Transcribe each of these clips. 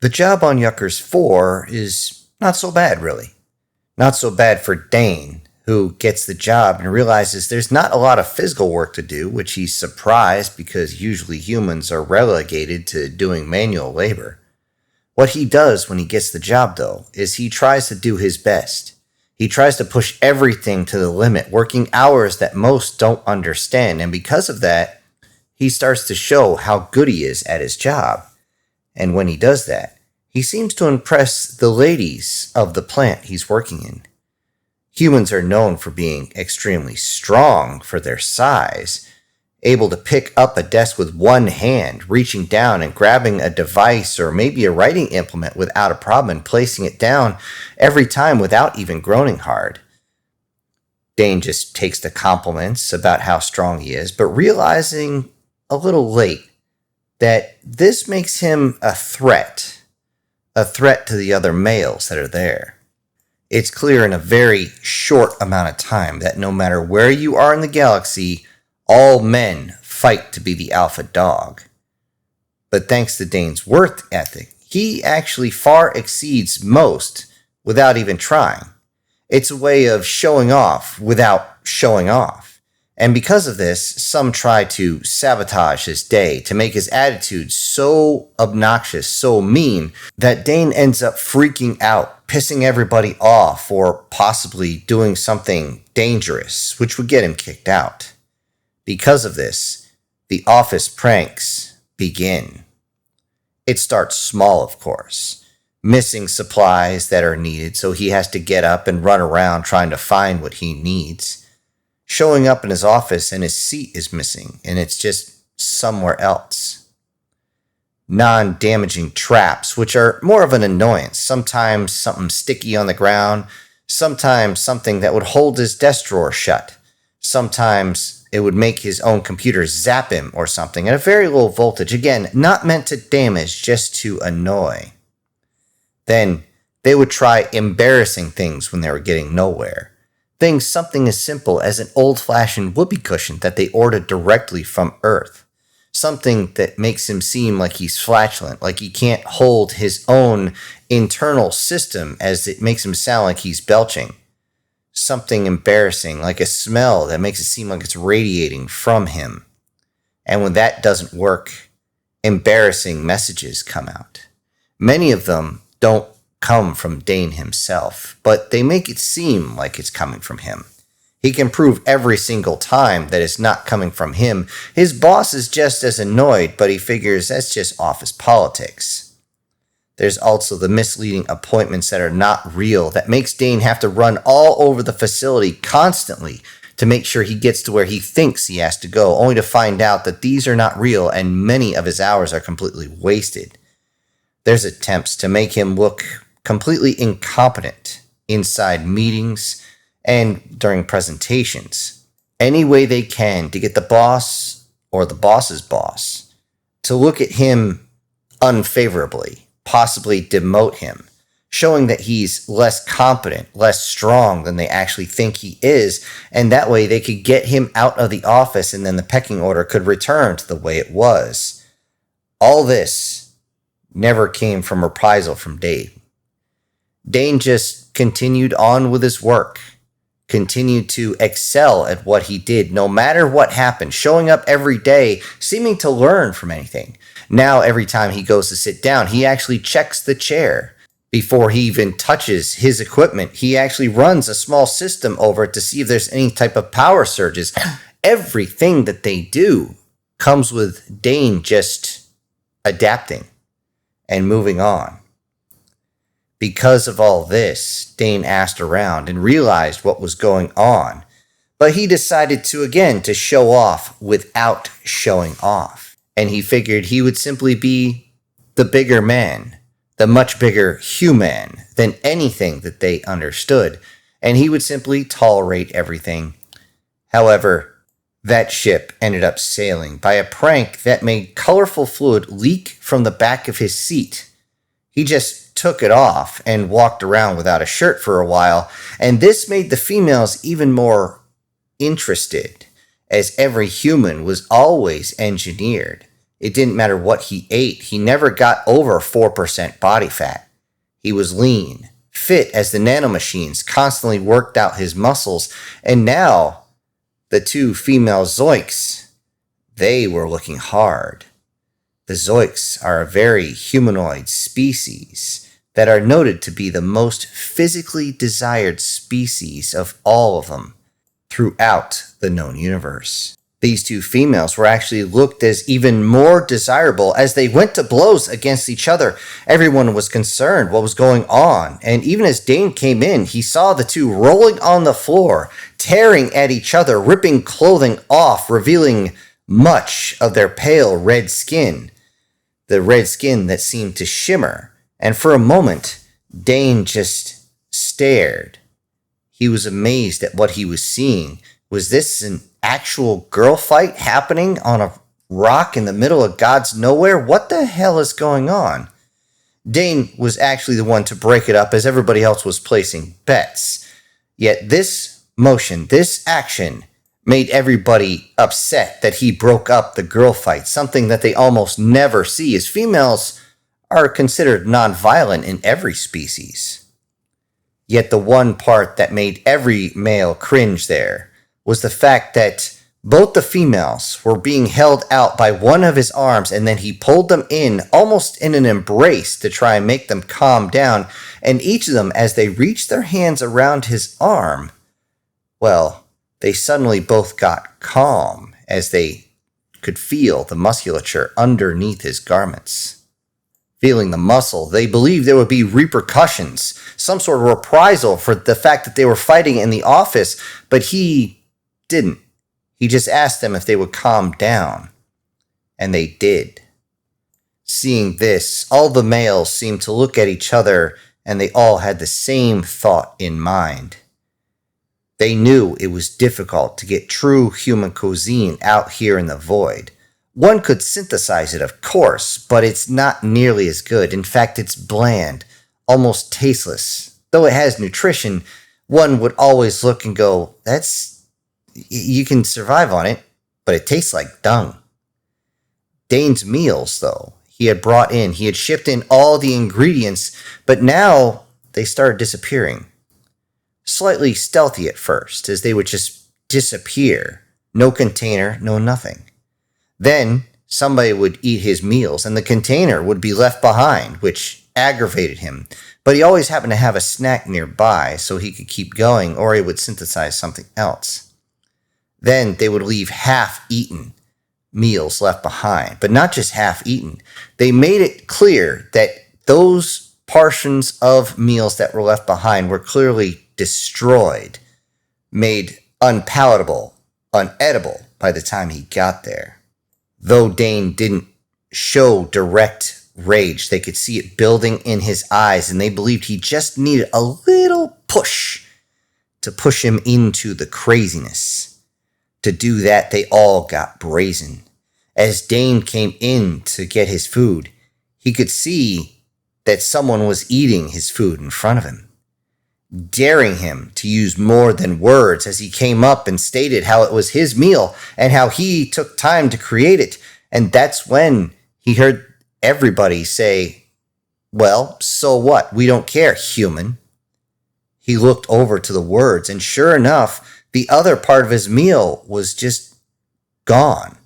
The job on Yuckers 4 is not so bad, really. Not so bad for Dane, who gets the job and realizes there's not a lot of physical work to do, which he's surprised because usually humans are relegated to doing manual labor. What he does when he gets the job, though, is he tries to do his best. He tries to push everything to the limit, working hours that most don't understand, and because of that, he starts to show how good he is at his job. And when he does that, he seems to impress the ladies of the plant he's working in. Humans are known for being extremely strong for their size, able to pick up a desk with one hand, reaching down and grabbing a device or maybe a writing implement without a problem and placing it down every time without even groaning hard. Dane just takes the compliments about how strong he is, but realizing a little late that this makes him a threat to the other males that are there. It's clear in a very short amount of time that no matter where you are in the galaxy, all men fight to be the alpha dog. But thanks to Dane's work ethic, he actually far exceeds most without even trying. It's a way of showing off without showing off. And because of this, some try to sabotage his day to make his attitude so obnoxious, so mean, that Dane ends up freaking out, pissing everybody off, or possibly doing something dangerous, which would get him kicked out. Because of this, the office pranks begin. It starts small, of course, missing supplies that are needed, so he has to get up and run around trying to find what he needs. Showing up in his office and his seat is missing, and it's just somewhere else. Non-damaging traps, which are more of an annoyance. Sometimes something sticky on the ground, sometimes something that would hold his desk drawer shut. Sometimes it would make his own computer zap him or something at a very low voltage. Again, not meant to damage, just to annoy. Then they would try embarrassing things when they were getting nowhere. Things something as simple as an old-fashioned whoopee cushion that they ordered directly from Earth. Something that makes him seem like he's flatulent, like he can't hold his own internal system, as it makes him sound like he's belching. Something embarrassing, like a smell that makes it seem like it's radiating from him. And when that doesn't work, embarrassing messages come out. Many of them don't come from Dane himself, but they make it seem like it's coming from him. He can prove every single time that it's not coming from him. His boss is just as annoyed, but he figures that's just office politics. There's also the misleading appointments that are not real that makes Dane have to run all over the facility constantly to make sure he gets to where he thinks he has to go, only to find out that these are not real and many of his hours are completely wasted. There's attempts to make him look completely incompetent inside meetings and during presentations. Any way they can to get the boss or the boss's boss to look at him unfavorably, possibly demote him, showing that he's less competent, less strong than they actually think he is, and that way they could get him out of the office and then the pecking order could return to the way it was. All this never came from reprisal from Dave. Dane just continued on with his work, continued to excel at what he did, no matter what happened, showing up every day, seeming to learn from anything. Now, every time he goes to sit down, he actually checks the chair. Before he even touches his equipment, he actually runs a small system over it to see if there's any type of power surges. Everything that they do comes with Dane just adapting and moving on. Because of all this, Dane asked around and realized what was going on, but he decided to show off without showing off. And he figured he would simply be the bigger man, the much bigger human than anything that they understood, and he would simply tolerate everything. However, that ship ended up sailing by a prank that made colorful fluid leak from the back of his seat. He just took it off and walked around without a shirt for a while, and this made the females even more interested, as every human was always engineered It didn't matter what he ate. He never got over 4% body fat. He was lean, fit as the nanomachines constantly worked out his muscles. And now, the two female Zoiks, they were looking hard. The Zoiks are a very humanoid species that are noted to be the most physically desired species of all of them throughout the known universe. These two females were actually looked as even more desirable as they went to blows against each other. Everyone was concerned what was going on, and even as Dane came in, he saw the two rolling on the floor, tearing at each other, ripping clothing off, revealing much of their pale red skin. The red skin that seemed to shimmer, and for a moment, Dane just stared. He was amazed at what he was seeing. Was this an actual girl fight happening on a rock in the middle of God's nowhere? What the hell is going on? Dane was actually the one to break it up as everybody else was placing bets. Yet this motion, this action, made everybody upset that he broke up the girl fight, something that they almost never see, as females are considered non-violent in every species. Yet the one part that made every male cringe there was the fact that both the females were being held out by one of his arms, and then he pulled them in almost in an embrace to try and make them calm down, and each of them, as they reached their hands around his arm, well, they suddenly both got calm as they could feel the musculature underneath his garments. Feeling the muscle, they believed there would be repercussions, some sort of reprisal for the fact that they were fighting in the office, but he didn't. He just asked them if they would calm down, and they did. Seeing this, all the males seemed to look at each other, and they all had the same thought in mind. They knew it was difficult to get true human cuisine out here in the void. One could synthesize it, of course, but it's not nearly as good. In fact, it's bland, almost tasteless. Though it has nutrition, one would always look and go, you can survive on it, but it tastes like dung. Dane's meals, though, he had shipped in all the ingredients, but now they started disappearing. Slightly stealthy at first, as they would just disappear. No container, no nothing. Then somebody would eat his meals, and the container would be left behind, which aggravated him. But he always happened to have a snack nearby, so he could keep going, or he would synthesize something else. Then they would leave half-eaten meals left behind, but not just half-eaten. They made it clear that those portions of meals that were left behind were clearly destroyed, made unpalatable, unedible by the time he got there. Though Dane didn't show direct rage, they could see it building in his eyes, and they believed he just needed a little push to push him into the craziness. To do that, they all got brazen. As Dane came in to get his food, he could see that someone was eating his food in front of him, daring him to use more than words as he came up and stated how it was his meal and how he took time to create it. And that's when he heard everybody say, "Well, so what? We don't care, human." He looked over to the words, and sure enough, the other part of his meal was just gone.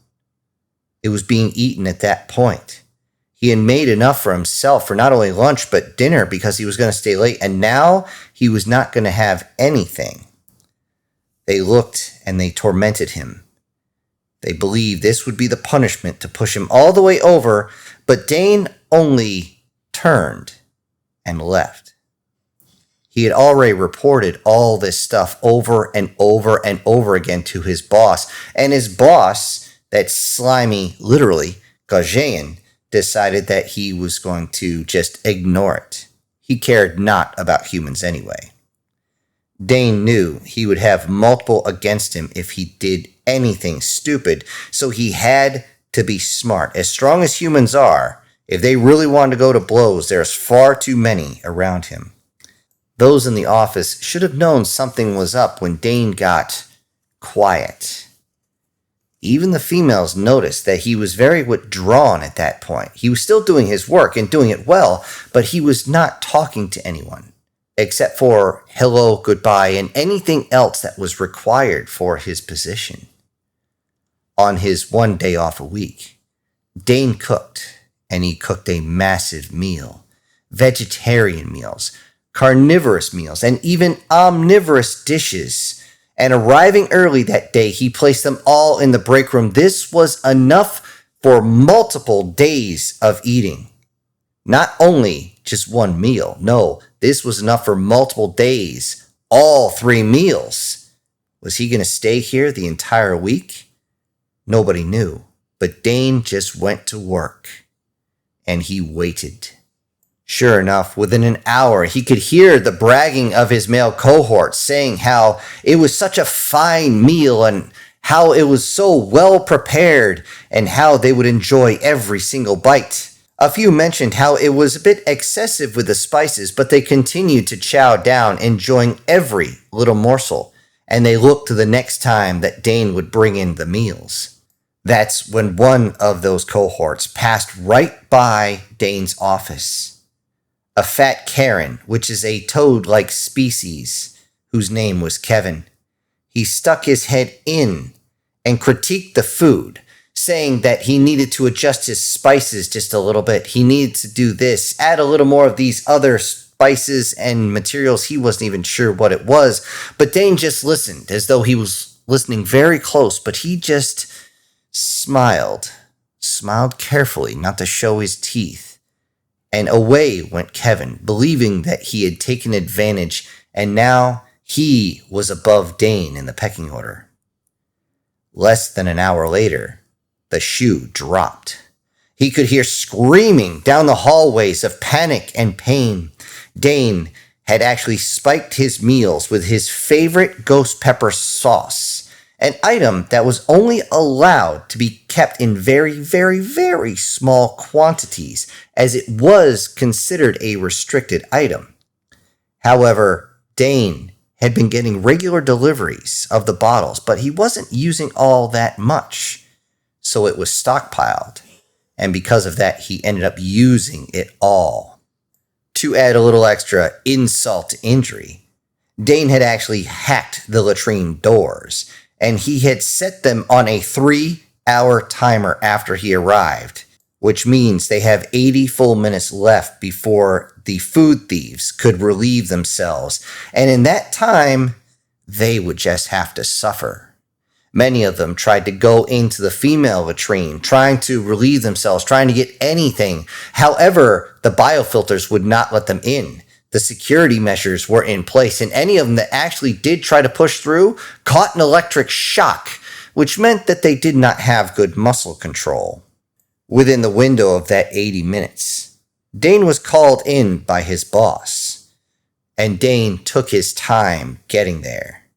It was being eaten at that point. He had made enough for himself for not only lunch, but dinner, because he was going to stay late, and now he was not going to have anything. They looked and they tormented him. They believed this would be the punishment to push him all the way over, but Dane only turned and left. He had already reported all this stuff over and over and over again to his boss, and his boss, that slimy, literally, Gajean, decided that he was going to just ignore it. He cared not about humans anyway. Dane knew he would have multiple against him if he did anything stupid, so he had to be smart. As strong as humans are, if they really wanted to go to blows, there's far too many around him. Those in the office should have known something was up when Dane got quiet. Even the females noticed that he was very withdrawn at that point. He was still doing his work and doing it well, but he was not talking to anyone, except for hello, goodbye, and anything else that was required for his position. On his one day off a week, Dane cooked, and he cooked a massive meal. Vegetarian meals, carnivorous meals, and even omnivorous dishes. And arriving early that day, he placed them all in the break room. This was enough for multiple days of eating. Not only just one meal. No, this was enough for multiple days. All 3 meals. Was he going to stay here the entire week? Nobody knew. But Dane just went to work. And he waited. Sure enough, within an hour, he could hear the bragging of his male cohorts saying how it was such a fine meal and how it was so well prepared and how they would enjoy every single bite. A few mentioned how it was a bit excessive with the spices, but they continued to chow down, enjoying every little morsel, and they looked to the next time that Dane would bring in the meals. That's when one of those cohorts passed right by Dane's office. A fat Karen, which is a toad-like species, whose name was Kevin. He stuck his head in and critiqued the food, saying that he needed to adjust his spices just a little bit. He needed to do this, add a little more of these other spices and materials. He wasn't even sure what it was, but Dane just listened as though he was listening very close, but he just smiled carefully, not to show his teeth. And away went Kevin, believing that he had taken advantage, and now he was above Dane in the pecking order. Less than an hour later, the shoe dropped. He could hear screaming down the hallways of panic and pain. Dane had actually spiked his meals with his favorite ghost pepper sauce, an item that was only allowed to be kept in very, very, very small quantities, as it was considered a restricted item. However, Dane had been getting regular deliveries of the bottles, but he wasn't using all that much, so it was stockpiled, and because of that, he ended up using it all. To add a little extra insult to injury, Dane had actually hacked the latrine doors, and he had set them on a 3-hour timer after he arrived, which means they have 80 full minutes left before the food thieves could relieve themselves, and in that time, they would just have to suffer. Many of them tried to go into the female latrine, trying to relieve themselves, trying to get anything. However, the biofilters would not let them in. The security measures were in place, and any of them that actually did try to push through caught an electric shock, which meant that they did not have good muscle control. Within the window of that 80 minutes, Dane was called in by his boss, and Dane took his time getting there.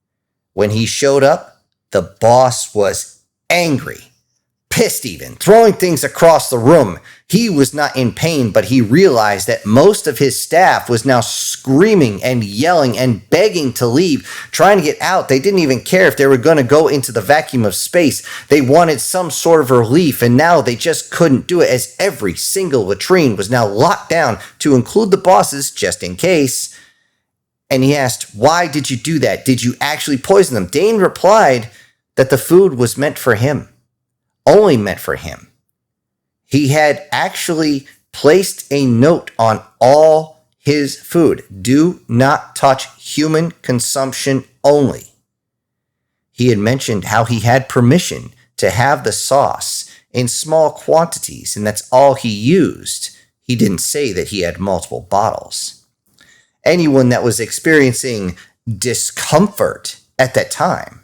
When he showed up, the boss was angry, pissed even, throwing things across the room. He was not in pain, but he realized that most of his staff was now screaming and yelling and begging to leave, trying to get out. They didn't even care if they were going to go into the vacuum of space. They wanted some sort of relief, and now they just couldn't do it, as every single latrine was now locked down, to include the bosses, just in case. And he asked, "Why did you do that? Did you actually poison them?" Dane replied that the food was meant for him, only meant for him. He had actually placed a note on all his food: do not touch, human consumption only. He had mentioned how he had permission to have the sauce in small quantities, and that's all he used. He didn't say that he had multiple bottles. Anyone that was experiencing discomfort at that time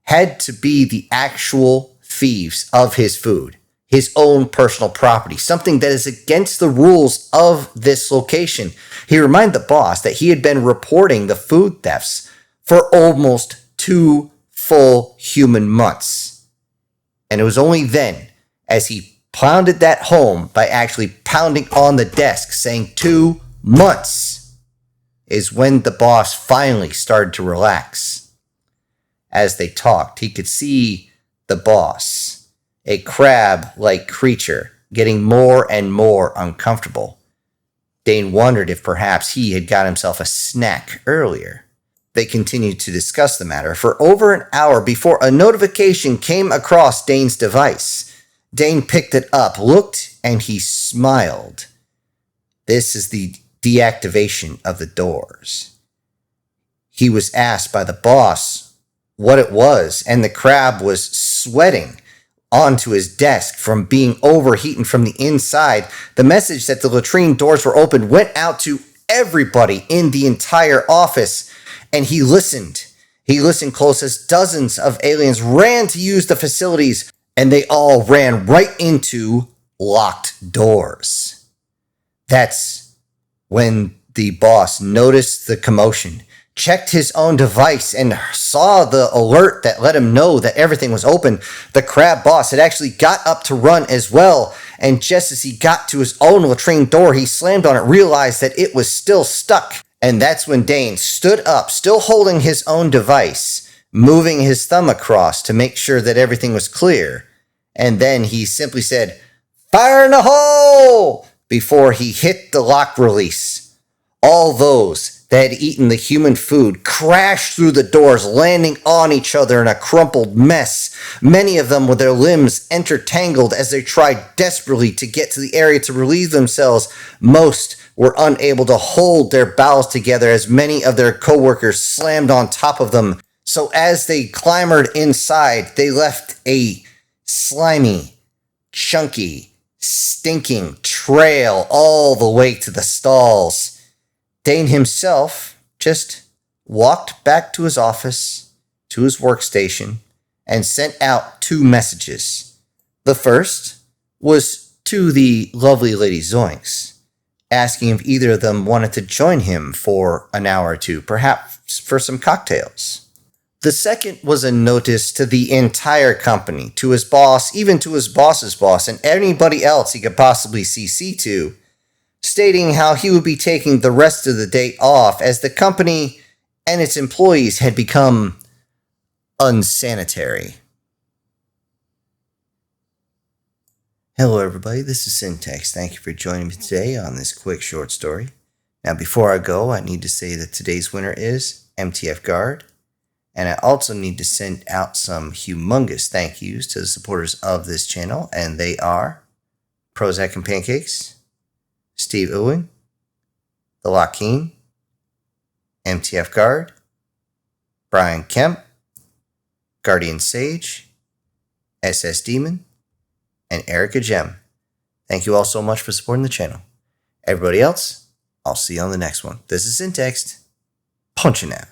had to be the actual thieves of his food, his own personal property, something that is against the rules of this location. He reminded the boss that he had been reporting the food thefts for almost 2 full human months. And it was only then, as he pounded that home by actually pounding on the desk saying 2 months, is when the boss finally started to relax. As they talked, he could see the boss, a crab-like creature, getting more and more uncomfortable. Dane wondered if perhaps he had got himself a snack earlier. They continued to discuss the matter for over an hour before a notification came across Dane's device. Dane picked it up, looked, and he smiled. This is the deactivation of the doors. He was asked by the boss what it was, and the crab was sweating onto his desk from being overheating from the inside. The message that the latrine doors were open went out to everybody in the entire office, and he listened. He listened close as dozens of aliens ran to use the facilities, and they all ran right into locked doors. That's when the boss noticed the commotion, checked his own device, and saw the alert that let him know that everything was open. The crab boss had actually got up to run as well, and just as he got to his own latrine door, he slammed on it, realized that it was still stuck. And that's when Dane stood up, still holding his own device, moving his thumb across to make sure that everything was clear. And then he simply said, "Fire in the hole!" before he hit the lock release. All those that had eaten the human food crashed through the doors, landing on each other in a crumpled mess, many of them with their limbs intertangled as they tried desperately to get to the area to relieve themselves. Most were unable to hold their bowels together as many of their coworkers slammed on top of them. So as they clambered inside, they left a slimy, chunky, stinking trail all the way to the stalls. Dane himself just walked back to his office, to his workstation, and sent out 2 messages. The first was to the lovely Lady Zoinks, asking if either of them wanted to join him for an hour or two, perhaps for some cocktails. The second was a notice to the entire company, to his boss, even to his boss's boss, and anybody else he could possibly CC to, stating how he would be taking the rest of the day off as the company and its employees had become unsanitary. Hello everybody, this is Syntax. Thank you for joining me today on this quick short story. Now before I go, I need to say that today's winner is MTF Guard. And I also need to send out some humongous thank yous to the supporters of this channel, and they are Prozac and Pancakes, Steve Ewing, The Lockeen, MTF Guard, Brian Kemp, Guardian Sage, SS Demon, and Erica Gem. Thank you all so much for supporting the channel. Everybody else, I'll see you on the next one. This is Syntax, punching out.